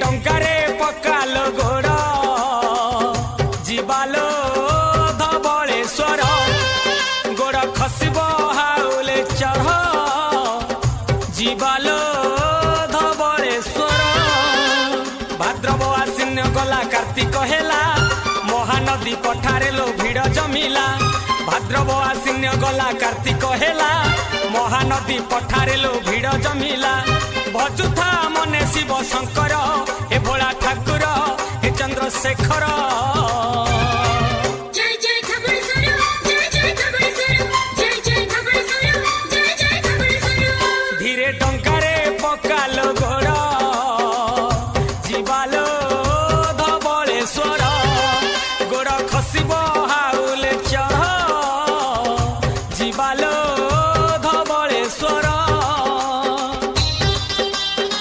डंकारे पकालो गोड़ जीवालो धवलेश्वर गोड़ खसब हाउले चढ़ जीवालो धवलेश्वर भाद्रव आश्विन गला कार्तिक हेला महानदी पठारे लो भिड़ जमिला भाद्रव आश्विन गला कार्तिक हेला महानदी पठारे लो भिड़ जमिला भजुथा मने शिव शंकर हे भोला ठाकुर हे चंद्रशेखर।